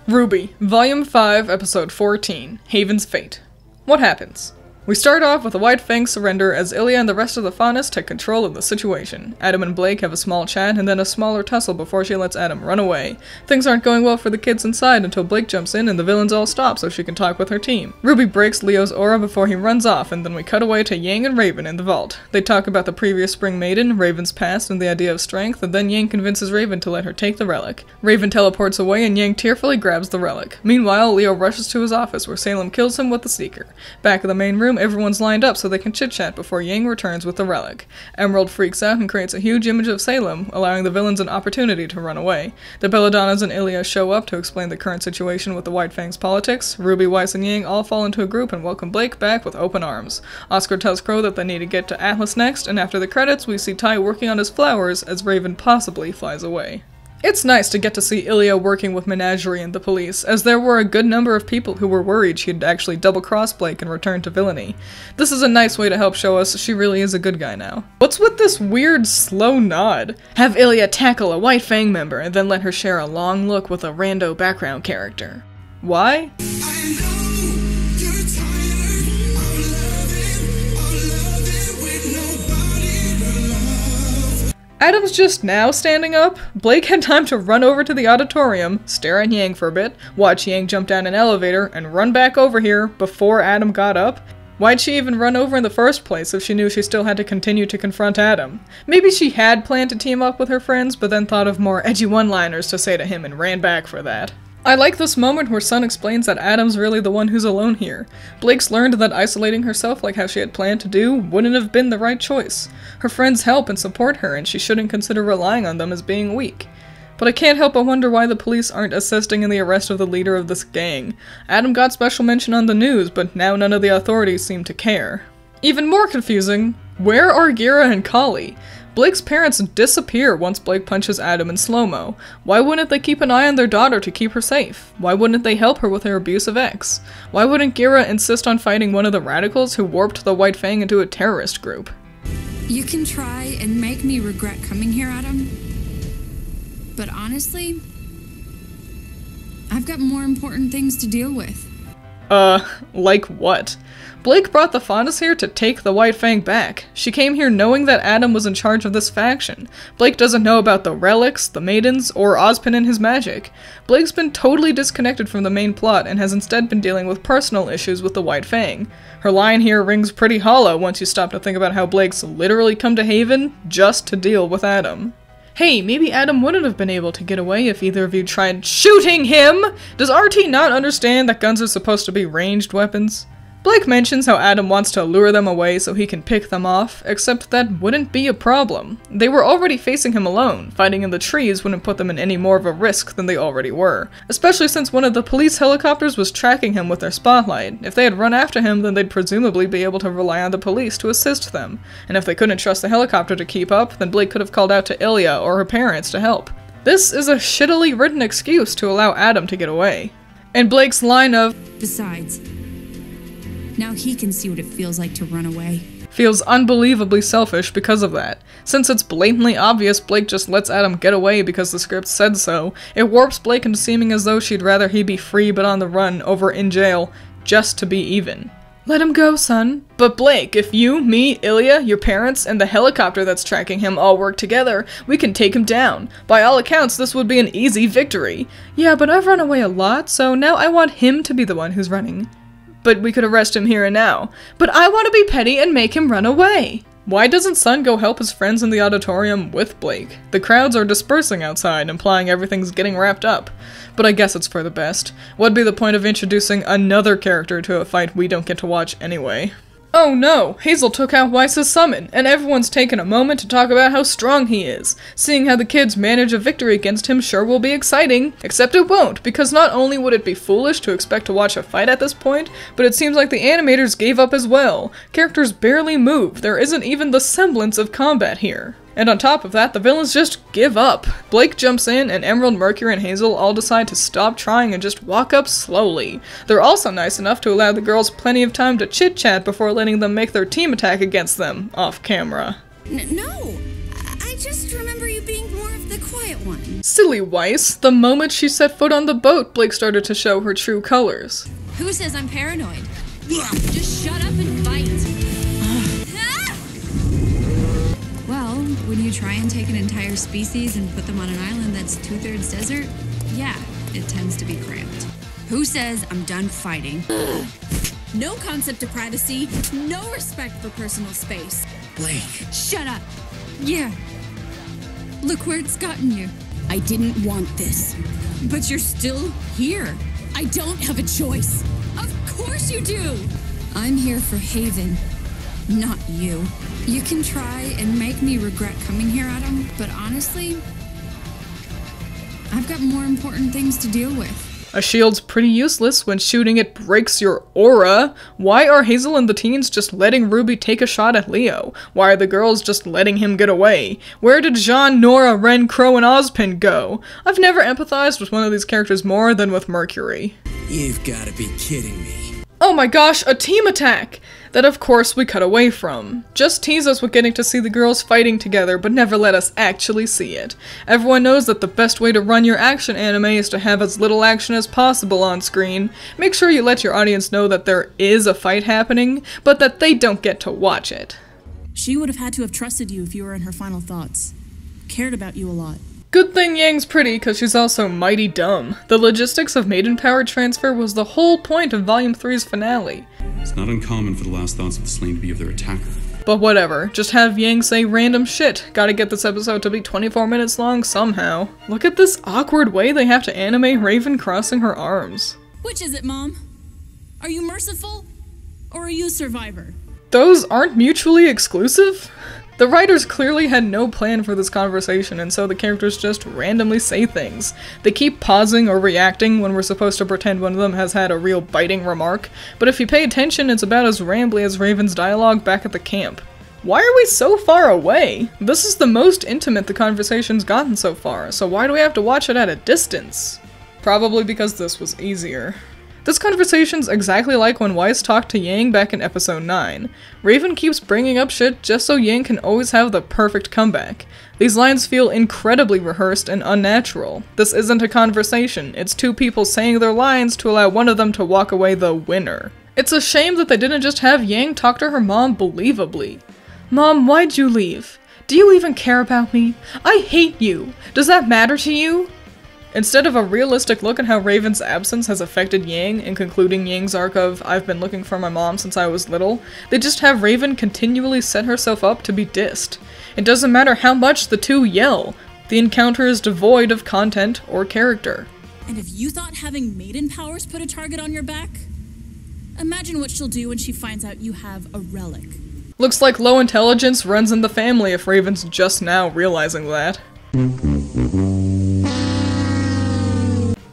RWBY, Volume 5, Episode 14, Haven's Fate. What happens? We start off with a White Fang surrender as Ilya and the rest of the Faunus take control of the situation. Adam and Blake have a small chat and then a smaller tussle before she lets Adam run away. Things aren't going well for the kids inside until Blake jumps in and the villains all stop so she can talk with her team. RWBY breaks Leo's aura before he runs off, and then we cut away to Yang and Raven in the vault. They talk about the previous Spring Maiden, Raven's past, and the idea of strength, and then Yang convinces Raven to let her take the relic. Raven teleports away and Yang tearfully grabs the relic. Meanwhile, Leo rushes to his office where Salem kills him with the Seeker. Back in the main room, everyone's lined up so they can chit-chat before Yang returns with the relic. Emerald freaks out and creates a huge image of Salem, allowing the villains an opportunity to run away. The Belladonnas and Ilya show up to explain the current situation with the White Fang's politics. RWBY, Weiss, and Yang all fall into a group and welcome Blake back with open arms. Oscar tells Crow that they need to get to Atlas next, and after the credits we see Ty working on his flowers as Raven possibly flies away. It's nice to get to see Ilya working with Menagerie and the police, as there were a good number of people who were worried she'd actually double-cross Blake and return to villainy. This is a nice way to help show us she really is a good guy now. What's with this weird, slow nod? Have Ilya tackle a White Fang member and then let her share a long look with a rando background character. Why? Adam's just now standing up. Blake had time to run over to the auditorium, stare at Yang for a bit, watch Yang jump down an elevator, and run back over here before Adam got up. Why'd she even run over in the first place if she knew she still had to continue to confront Adam? Maybe she had planned to team up with her friends, but then thought of more edgy one-liners to say to him and ran back for that. I like this moment where Sun explains that Adam's really the one who's alone here. Blake's learned that isolating herself like how she had planned to do wouldn't have been the right choice. Her friends help and support her, and she shouldn't consider relying on them as being weak. But I can't help but wonder why the police aren't assisting in the arrest of the leader of this gang. Adam got special mention on the news, but now none of the authorities seem to care. Even more confusing, where are Gira and Kali? Blake's parents disappear once Blake punches Adam in slow-mo. Why wouldn't they keep an eye on their daughter to keep her safe? Why wouldn't they help her with her abusive ex? Why wouldn't Gira insist on fighting one of the radicals who warped the White Fang into a terrorist group? You can try and make me regret coming here, Adam. But honestly, I've got more important things to deal with. Like what? Blake brought the Faunus here to take the White Fang back. She came here knowing that Adam was in charge of this faction. Blake doesn't know about the relics, the maidens, or Ozpin and his magic. Blake's been totally disconnected from the main plot and has instead been dealing with personal issues with the White Fang. Her line here rings pretty hollow once you stop to think about how Blake's literally come to Haven just to deal with Adam. Hey, maybe Adam wouldn't have been able to get away if either of you tried shooting him! Does RT not understand that guns are supposed to be ranged weapons? Blake mentions how Adam wants to lure them away so he can pick them off, except that wouldn't be a problem. They were already facing him alone. Fighting in the trees wouldn't put them in any more of a risk than they already were, especially since one of the police helicopters was tracking him with their spotlight. If they had run after him, then they'd presumably be able to rely on the police to assist them. And if they couldn't trust the helicopter to keep up, then Blake could have called out to Ilya or her parents to help. This is a shittily written excuse to allow Adam to get away. And Blake's line of, "Besides, now he can see what it feels like to run away," feels unbelievably selfish because of that. Since it's blatantly obvious Blake just lets Adam get away because the script said so, it warps Blake into seeming as though she'd rather he be free but on the run over in jail, just to be even. Let him go, son. But Blake, if you, me, Ilya, your parents, and the helicopter that's tracking him all work together, we can take him down. By all accounts, this would be an easy victory. Yeah, but I've run away a lot, so now I want him to be the one who's running. But we could arrest him here and now. But I want to be petty and make him run away. Why doesn't Sun go help his friends in the auditorium with Blake? The crowds are dispersing outside, implying everything's getting wrapped up. But I guess it's for the best. What'd be the point of introducing another character to a fight we don't get to watch anyway? Oh no, Hazel took out Weiss Is Summoned, and everyone's taken a moment to talk about how strong he is. Seeing how the kids manage a victory against him sure will be exciting, except it won't, because not only would it be foolish to expect to watch a fight at this point, but it seems like the animators gave up as well. Characters barely move, there isn't even the semblance of combat here. And on top of that, the villains just give up. Blake jumps in, and Emerald, Mercury, and Hazel all decide to stop trying and just walk up slowly. They're also nice enough to allow the girls plenty of time to chit-chat before letting them make their team attack against them, off camera. No! I just remember you being more of the quiet quiet one. Silly Weiss. The moment she set foot on the boat, Blake started to show her true colors. Who says I'm paranoid? Just shut up and fight. Well, when you try and take an entire species and put them on an island that's 2/3 desert, yeah, it tends to be cramped. Who says I'm done fighting? No concept of privacy, no respect for personal space. Blake. Shut up. Yeah. Look where it's gotten you. I didn't want this. But you're still here. I don't have a choice. Of course you do. I'm here for Haven, not you. You can try and make me regret coming here, Adam, but honestly, I've got more important things to deal with. A shield's pretty useless when shooting it breaks your aura. Why are Hazel and the teens just letting Ruby take a shot at Leo? Why are the girls just letting him get away? Where did Jean, Nora, Ren, Crow, and Ozpin go? I've never empathized with one of these characters more than with Mercury. You've gotta be kidding me. Oh my gosh, a team attack! That of course we cut away from. Just tease us with getting to see the girls fighting together, but never let us actually see it. Everyone knows that the best way to run your action anime is to have as little action as possible on screen. Make sure you let your audience know that there is a fight happening, but that they don't get to watch it. She would have had to have trusted you if you were in her final thoughts. Cared about you a lot. Good thing Yang's pretty, cause she's also mighty dumb. The logistics of maiden power transfer was the whole point of Volume 3's finale. It's not uncommon for the last thoughts of the slain to be of their attacker. But whatever, just have Yang say random shit. Gotta get this episode to be 24 minutes long somehow. Look at this awkward way they have to animate Raven crossing her arms. Which is it, Mom? Are you merciful? Or are you a survivor? Those aren't mutually exclusive? The writers clearly had no plan for this conversation, and so the characters just randomly say things. They keep pausing or reacting when we're supposed to pretend one of them has had a real biting remark, but if you pay attention, it's about as rambly as Raven's dialogue back at the camp. Why are we so far away? This is the most intimate the conversation's gotten so far, so why do we have to watch it at a distance? Probably because this was easier. This conversation's exactly like when Weiss talked to Yang back in episode 9. Raven keeps bringing up shit just so Yang can always have the perfect comeback. These lines feel incredibly rehearsed and unnatural. This isn't a conversation, it's two people saying their lines to allow one of them to walk away the winner. It's a shame that they didn't just have Yang talk to her mom believably. Mom, why'd you leave? Do you even care about me? I hate you! Does that matter to you? Instead of a realistic look at how Raven's absence has affected Yang in concluding Yang's arc of I've been looking for my mom since I was little, they just have Raven continually set herself up to be dissed. It doesn't matter how much the two yell, the encounter is devoid of content or character. And if you thought having maiden powers put a target on your back, imagine what she'll do when she finds out you have a relic. Looks like low intelligence runs in the family if Raven's just now realizing that.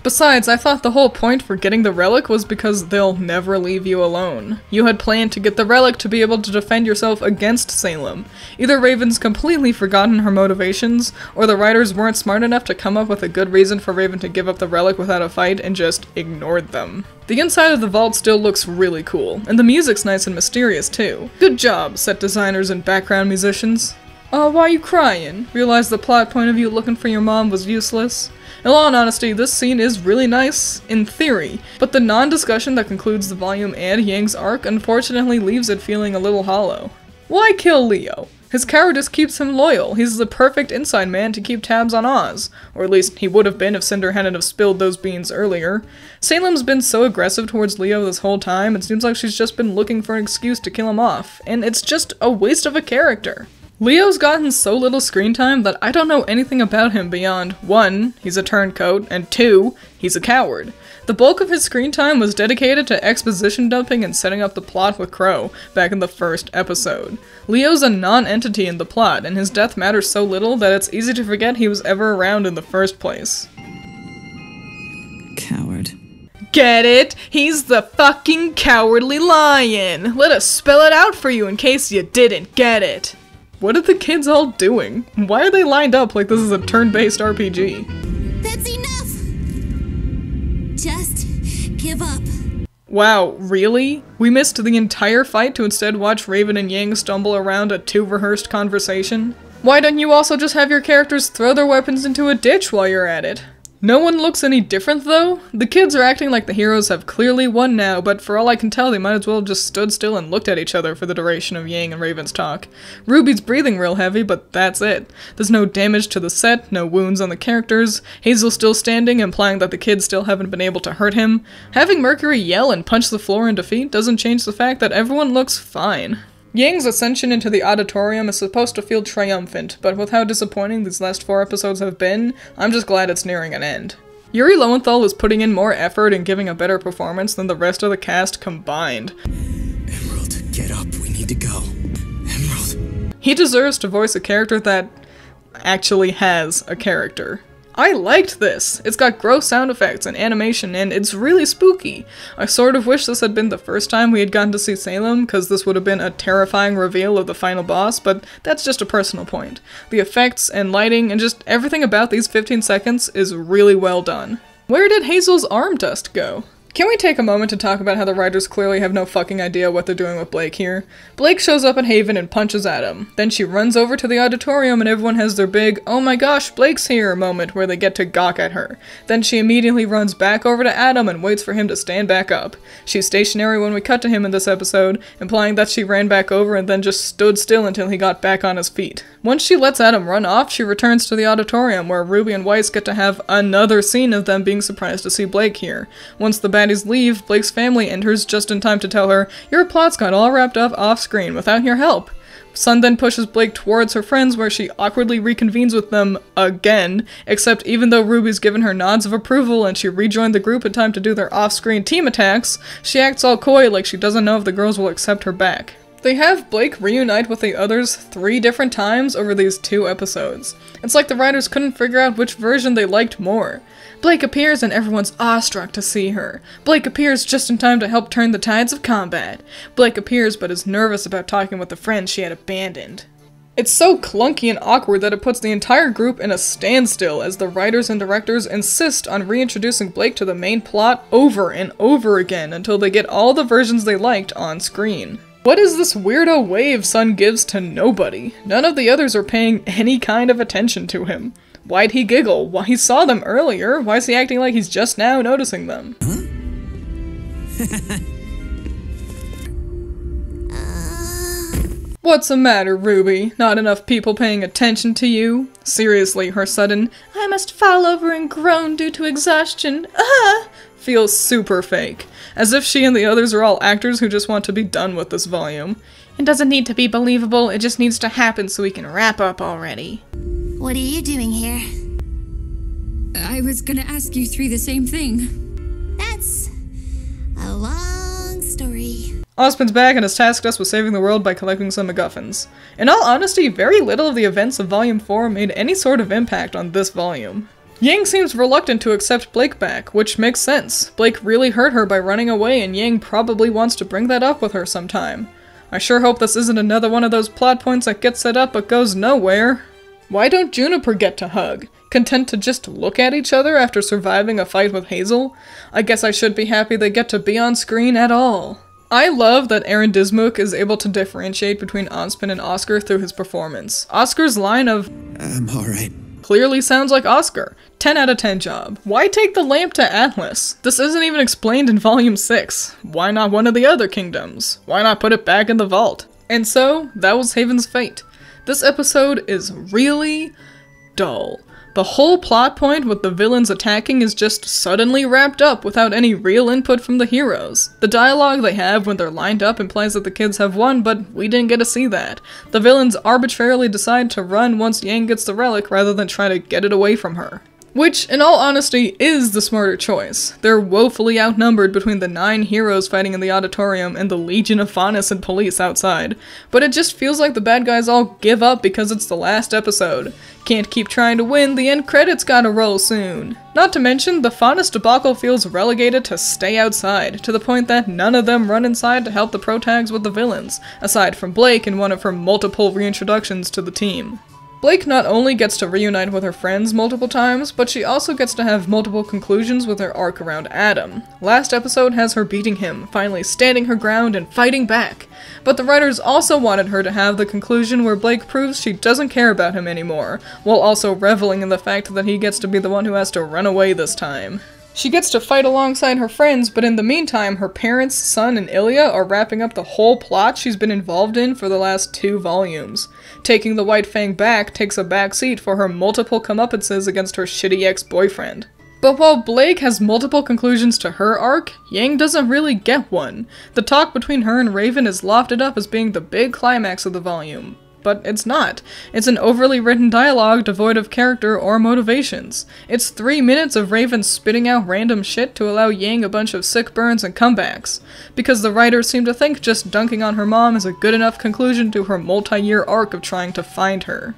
Besides, I thought the whole point for getting the relic was because they'll never leave you alone. You had planned to get the relic to be able to defend yourself against Salem. Either Raven's completely forgotten her motivations, or the writers weren't smart enough to come up with a good reason for Raven to give up the relic without a fight and just ignored them. The inside of the vault still looks really cool, and the music's nice and mysterious too. Good job, set designers and background musicians. Oh, why you crying? Realize the plot point of you looking for your mom was useless? In all honesty, this scene is really nice, in theory, but the non-discussion that concludes the volume and Yang's arc unfortunately leaves it feeling a little hollow. Why kill Leo? His cowardice keeps him loyal. He's the perfect inside man to keep tabs on Oz. Or at least he would have been if Cinder hadn't have spilled those beans earlier. Salem's been so aggressive towards Leo this whole time, it seems like she's just been looking for an excuse to kill him off, and it's just a waste of a character. Leo's gotten so little screen time that I don't know anything about him beyond 1, he's a turncoat, and 2, he's a coward. The bulk of his screen time was dedicated to exposition dumping and setting up the plot with Crow back in the first episode. Leo's a non-entity in the plot, and his death matters so little that it's easy to forget he was ever around in the first place. Coward. Get it? He's the fucking cowardly lion! Let us spell it out for you in case you didn't get it. What are the kids all doing? Why are they lined up like this is a turn-based RPG? That's enough! Just give up. Wow, really? We missed the entire fight to instead watch Raven and Yang stumble around a too-rehearsed conversation? Why don't you also just have your characters throw their weapons into a ditch while you're at it? No one looks any different though. The kids are acting like the heroes have clearly won now, but for all I can tell they might as well have just stood still and looked at each other for the duration of Yang and Raven's talk. Ruby's breathing real heavy, but that's it. There's no damage to the set, no wounds on the characters, Hazel's still standing, implying that the kids still haven't been able to hurt him. Having Mercury yell and punch the floor in defeat doesn't change the fact that everyone looks fine. Yang's ascension into the auditorium is supposed to feel triumphant, but with how disappointing these last 4 episodes have been, I'm just glad it's nearing an end. Yuri Lowenthal is putting in more effort and giving a better performance than the rest of the cast combined. Emerald, get up, we need to go. Emerald. He deserves to voice a character that actually has a character. I liked this! It's got gross sound effects and animation, and it's really spooky. I sort of wish this had been the first time we had gotten to see Salem, cause this would have been a terrifying reveal of the final boss, but that's just a personal point. The effects and lighting and just everything about these 15 seconds is really well done. Where did Hazel's arm dust go? Can we take a moment to talk about how the writers clearly have no fucking idea what they're doing with Blake here? Blake shows up at Haven and punches at him. Then she runs over to the auditorium and everyone has their big, oh my gosh, Blake's here moment where they get to gawk at her. Then she immediately runs back over to Adam and waits for him to stand back up. She's stationary when we cut to him in this episode, implying that she ran back over and then just stood still until he got back on his feet. Once she lets Adam run off, she returns to the auditorium where Ruby and Weiss get to have another scene of them being surprised to see Blake here. Once the baddies leave, Blake's family enters just in time to tell her, your plot's got all wrapped up off-screen without your help. Sun then pushes Blake towards her friends where she awkwardly reconvenes with them again, except even though Ruby's given her nods of approval and she rejoined the group in time to do their off-screen team attacks, she acts all coy like she doesn't know if the girls will accept her back. They have Blake reunite with the others 3 different times over these 2 episodes. It's like the writers couldn't figure out which version they liked more. Blake appears and everyone's awestruck to see her. Blake appears just in time to help turn the tides of combat. Blake appears but is nervous about talking with the friends she had abandoned. It's so clunky and awkward that it puts the entire group in a standstill as the writers and directors insist on reintroducing Blake to the main plot over and over again until they get all the versions they liked on screen. What is this weirdo wave Sun gives to nobody? None of the others are paying any kind of attention to him. Why'd he giggle? Why, he saw them earlier. Why is he acting like he's just now noticing them? What's the matter, Ruby? Not enough people paying attention to you? Seriously, her sudden, I must fall over and groan due to exhaustion, feels super fake. As if she and the others are all actors who just want to be done with this volume. It doesn't need to be believable, it just needs to happen so we can wrap up already. What are you doing here? I was gonna ask you 3 the same thing. That's a long story. Ozpin's back and has tasked us with saving the world by collecting some MacGuffins. In all honesty, very little of the events of Volume 4 made any sort of impact on this volume. Yang seems reluctant to accept Blake back, which makes sense. Blake really hurt her by running away and Yang probably wants to bring that up with her sometime. I sure hope this isn't another one of those plot points that gets set up but goes nowhere. Why don't Juniper get to hug? Content to just look at each other after surviving a fight with Hazel? I guess I should be happy they get to be on screen at all. I love that Aaron Dismuke is able to differentiate between Ozpin and Oscar through his performance. Oscar's line of, I'm alright. Clearly sounds like Oscar. 10 out of 10 job. Why take the lamp to Atlas? This isn't even explained in Volume 6. Why not one of the other kingdoms? Why not put it back in the vault? And so, that was Haven's fate. This episode is really dull. The whole plot point with the villains attacking is just suddenly wrapped up without any real input from the heroes. The dialogue they have when they're lined up implies that the kids have won, but we didn't get to see that. The villains arbitrarily decide to run once Yang gets the relic rather than try to get it away from her. Which, in all honesty, is the smarter choice. They're woefully outnumbered between the 9 heroes fighting in the auditorium and the legion of Faunus and police outside. But it just feels like the bad guys all give up because it's the last episode. Can't keep trying to win, the end credits gotta roll soon. Not to mention, the Faunus debacle feels relegated to stay outside, to the point that none of them run inside to help the protags with the villains, aside from Blake in one of her multiple reintroductions to the team. Blake not only gets to reunite with her friends multiple times, but she also gets to have multiple conclusions with her arc around Adam. Last episode has her beating him, finally standing her ground and fighting back. But the writers also wanted her to have the conclusion where Blake proves she doesn't care about him anymore, while also reveling in the fact that he gets to be the one who has to run away this time. She gets to fight alongside her friends, but in the meantime, her parents, Sun, and Ilya are wrapping up the whole plot she's been involved in for the last 2 volumes. Taking the White Fang back takes a backseat for her multiple comeuppances against her shitty ex-boyfriend. But while Blake has multiple conclusions to her arc, Yang doesn't really get one. The talk between her and Raven is lofted up as being the big climax of the volume. But it's not. It's an overly written dialogue devoid of character or motivations. It's 3 minutes of Raven spitting out random shit to allow Yang a bunch of sick burns and comebacks, because the writers seem to think just dunking on her mom is a good enough conclusion to her multi-year arc of trying to find her.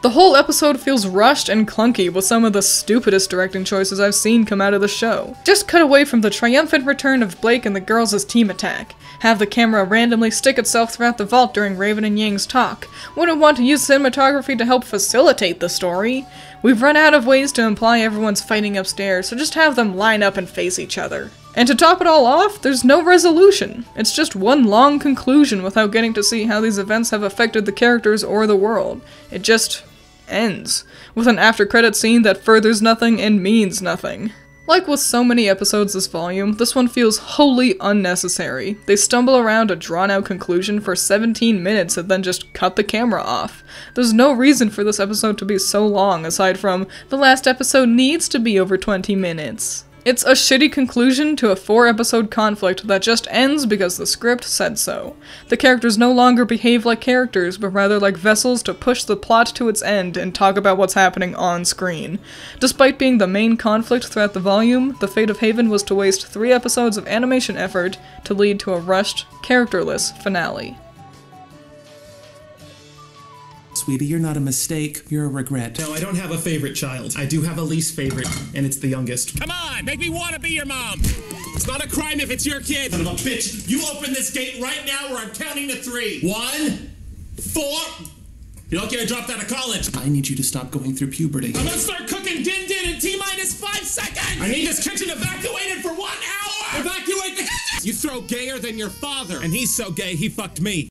The whole episode feels rushed and clunky with some of the stupidest directing choices I've seen come out of the show. Just cut away from the triumphant return of Blake and the girls as team attack. Have the camera randomly stick itself throughout the vault during Raven and Yang's talk. Wouldn't want to use cinematography to help facilitate the story. We've run out of ways to imply everyone's fighting upstairs, so just have them line up and face each other. And to top it all off, there's no resolution. It's just one long conclusion without getting to see how these events have affected the characters or the world. It just ends, with an after-credit scene that furthers nothing and means nothing. Like with so many episodes this volume, this one feels wholly unnecessary. They stumble around a drawn-out conclusion for 17 minutes and then just cut the camera off. There's no reason for this episode to be so long, aside from, the last episode needs to be over 20 minutes. It's a shitty conclusion to a 4-episode conflict that just ends because the script said so. The characters no longer behave like characters, but rather like vessels to push the plot to its end and talk about what's happening on screen. Despite being the main conflict throughout the volume, the fate of Haven was to waste 3 episodes of animation effort to lead to a rushed, characterless finale. Sweetie, you're not a mistake, you're a regret. No, I don't have a favorite child. I do have a least favorite, and it's the youngest. Come on, make me want to be your mom. It's not a crime if it's your kid. Son of a bitch, you open this gate right now or I'm counting to 3. 1, 4. You're lucky I dropped out of college. I need you to stop going through puberty. I'm gonna start cooking din-din in T-minus 5 seconds. I need this kitchen evacuated for 1 hour. Evacuate the kitchen. You throw gayer than your father, and he's so gay he fucked me.